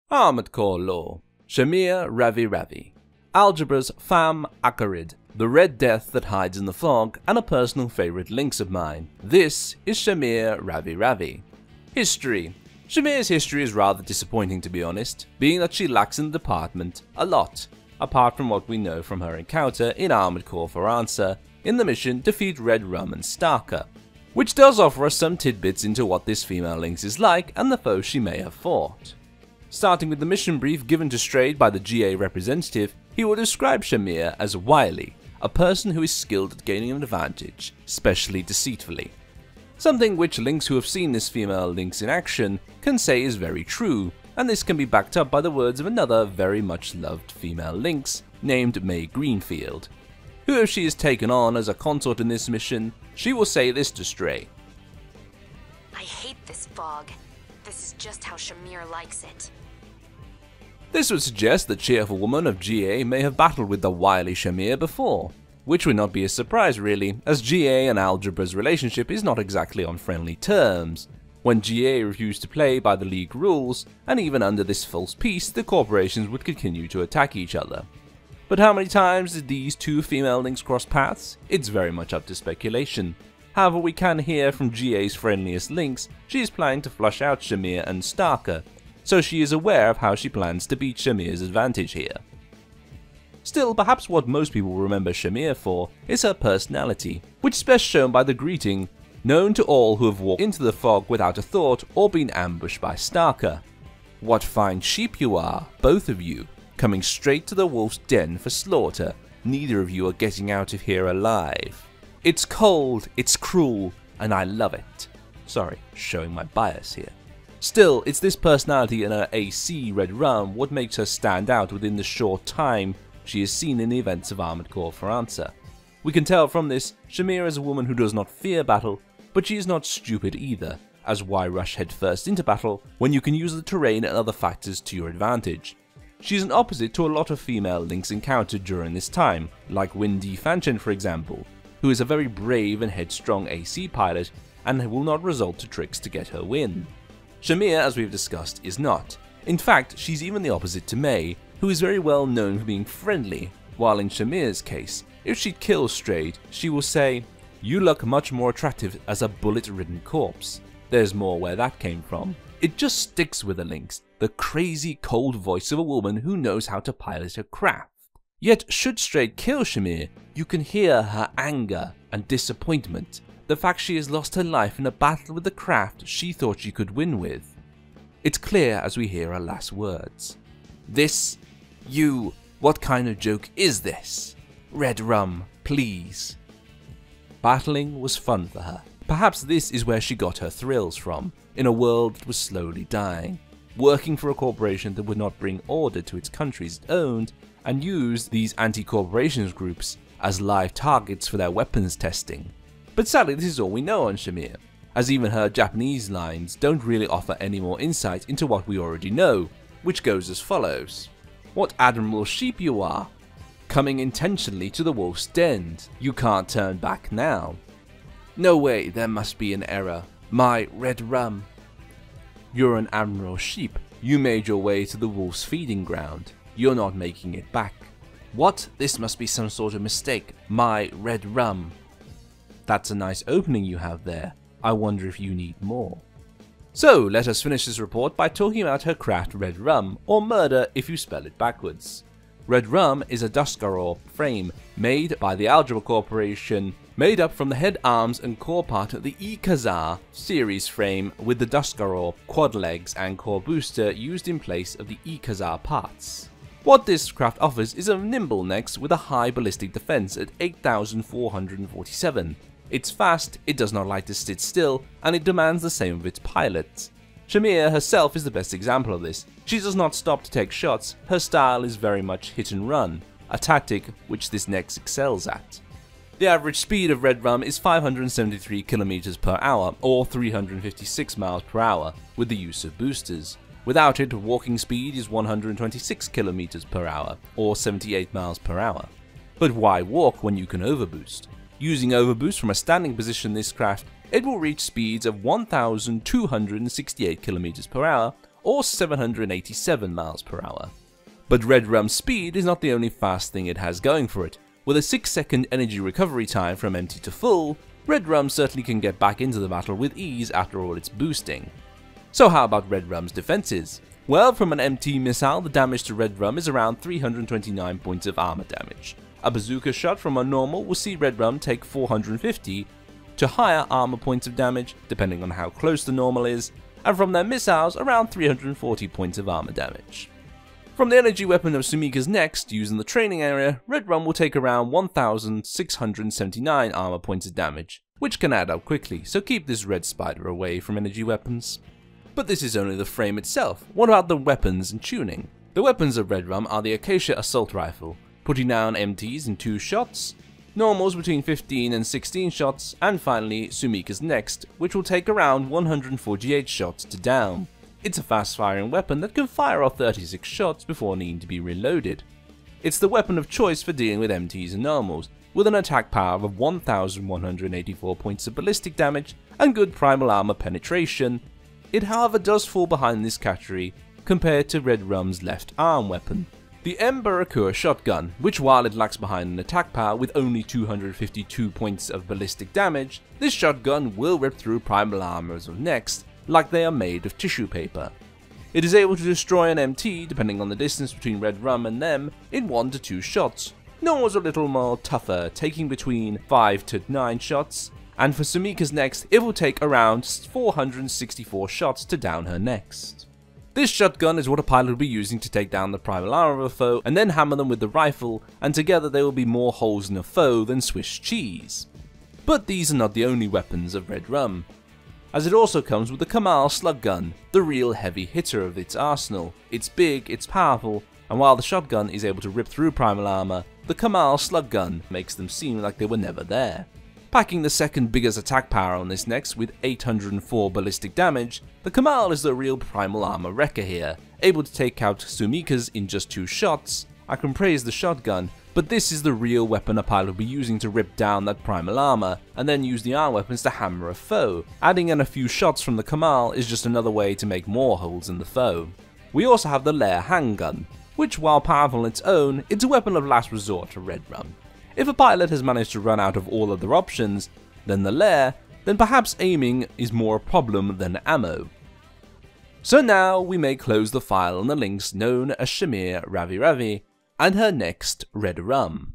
Armored Core lore. Shamir Revi. Algebra's Femme-Arachnid, the Red Death that hides in the fog, and a personal favourite Lynx of mine. This is Shamir Revi. History. Shamir's history is rather disappointing, to be honest, being that she lacks in the department a lot, apart from what we know from her encounter in Armored Core for answer in the mission Defeat Red Rum and Starker, which does offer us some tidbits into what this female Lynx is like and the foes she may have fought. Starting with the mission brief given to Strayed by the GA representative, he will describe Shamir as wily, a person who is skilled at gaining an advantage, especially deceitfully. Something which Lynx who have seen this female Lynx in action can say is very true, and this can be backed up by the words of another very much loved female Lynx named May Greenfield, who, if she is taken on as a consort in this mission, she will say this to Stray. I hate this fog. This is just how Shamir likes it. This would suggest that cheerful woman of GA may have battled with the wily Shamir before, which would not be a surprise really, as GA and Algebra's relationship is not exactly on friendly terms. When GA refused to play by the League rules, and even under this false peace, the corporations would continue to attack each other. But how many times did these two female Lynx cross paths? It's very much up to speculation. However, we can hear from GA's friendliest Lynx she is planning to flush out Shamir and Starker, so she is aware of how she plans to beat Shamir's advantage here. Still, perhaps what most people remember Shamir for is her personality, which is best shown by the greeting, known to all who have walked into the fog without a thought or been ambushed by Starker. What fine sheep you are, both of you, coming straight to the wolf's den for slaughter. Neither of you are getting out of here alive. It's cold, it's cruel, and I love it. Sorry, showing my bias here. Still, it's this personality and her AC Red Rum what makes her stand out within the short time she is seen in the events of Armored Core for answer. We can tell from this, Shamir is a woman who does not fear battle, but she is not stupid either, as why rush headfirst into battle when you can use the terrain and other factors to your advantage. She is an opposite to a lot of female Lynx encountered during this time, like Windy Fanchen for example, who is a very brave and headstrong AC pilot and will not resort to tricks to get her win. Shamir, as we've discussed, is not. In fact, she's even the opposite to May, who is very well known for being friendly, while in Shamir's case, if she kills Strayed, she will say, "You look much more attractive as a bullet-ridden corpse." There's more where that came from. It just sticks with the Lynx, the crazy cold voice of a woman who knows how to pilot her craft. Yet should Strayed kill Shamir, you can hear her anger and disappointment, the fact she has lost her life in a battle with the craft she thought she could win with. It's clear as we hear her last words. "This? You? What kind of joke is this? Red Rum, please." Battling was fun for her. Perhaps this is where she got her thrills from, in a world that was slowly dying, working for a corporation that would not bring order to its countries it owned, and use these anti-corporations groups as live targets for their weapons testing. But sadly this is all we know on Shamir, as even her Japanese lines don't really offer any more insight into what we already know, which goes as follows. "What admirable sheep you are, coming intentionally to the wolf's den. You can't turn back now. No way, there must be an error. My Red Rum. You're an admirable sheep. You made your way to the wolf's feeding ground. You're not making it back. What? This must be some sort of mistake. My Red Rum. That's a nice opening you have there. I wonder if you need more." So, let us finish this report by talking about her craft Red Rum, or murder if you spell it backwards. Red Rum is a Duskaror frame made by the Algebra Corporation, made up from the head, arms and core part of the E-Khazar series frame with the Duskaror quad legs and core booster used in place of the E-Khazar parts. What this craft offers is a nimble Nex with a high ballistic defense at 8,447. It's fast, it does not like to sit still, and it demands the same of its pilots. Shamir herself is the best example of this. She does not stop to take shots, her style is very much hit and run, a tactic which this Nex excels at. The average speed of Red Rum is 573 km per hour, or 356 miles per hour, with the use of boosters. Without it, walking speed is 126 km per hour, or 78 miles per hour. But why walk when you can overboost? Using overboost from a standing position in this craft, it will reach speeds of 1,268 km per hour, or 787 miles per hour. But Red Rum's speed is not the only fast thing it has going for it. With a 6-second energy recovery time from empty to full, Red Rum certainly can get back into the battle with ease after all its boosting. So how about Red Rum's defenses? Well, from an MT missile, the damage to Red Rum is around 329 points of armor damage. A bazooka shot from a normal will see Red Rum take 450 to higher armor points of damage, depending on how close the normal is, and from their missiles around 340 points of armor damage. From the energy weapon of Sumika's Next, used in the training area, Red Rum will take around 1,679 armor points of damage, which can add up quickly, so keep this red spider away from energy weapons. But this is only the frame itself. What about the weapons and tuning? The weapons of Red Rum are the Acacia Assault Rifle, putting down MTs in 2 shots, normals between 15 and 16 shots, and finally Sumika's Next, which will take around 148 shots to down. It's a fast-firing weapon that can fire off 36 shots before needing to be reloaded. It's the weapon of choice for dealing with MTs and normals, with an attack power of 1,184 points of ballistic damage and good primal armor penetration. It however does fall behind this category compared to Red Rum's left arm weapon, the M-Barracuda shotgun, which while it lacks behind an attack power with only 252 points of ballistic damage, this shotgun will rip through primal armors of Next like they are made of tissue paper. It is able to destroy an MT, depending on the distance between Red Rum and them, in 1 to 2 shots. Normals a little more tougher, taking between 5 to 9 shots, and for Sumika's Next, it will take around 464 shots to down her Next. This shotgun is what a pilot will be using to take down the primal armor of a foe and then hammer them with the rifle, and together there will be more holes in a foe than Swiss cheese. But these are not the only weapons of Red Rum, as it also comes with the Kamal slug gun, the real heavy hitter of its arsenal. It's big, it's powerful, and while the shotgun is able to rip through primal armor, the Kamal slug gun makes them seem like they were never there. Packing the second biggest attack power on this Next with 804 ballistic damage, the Kamal is the real primal armor wrecker here, able to take out Sumika's in just 2 shots. I can praise the shotgun, but this is the real weapon a pilot will be using to rip down that primal armor, and then use the arm weapons to hammer a foe. Adding in a few shots from the Kamal is just another way to make more holes in the foe. We also have the Lair handgun, which while powerful on its own, it's a weapon of last resort to Red Rum. If a pilot has managed to run out of all other options than the Lair, then perhaps aiming is more a problem than ammo. So now we may close the file on the Lynx known as Shamir Revi and her next Red Rum.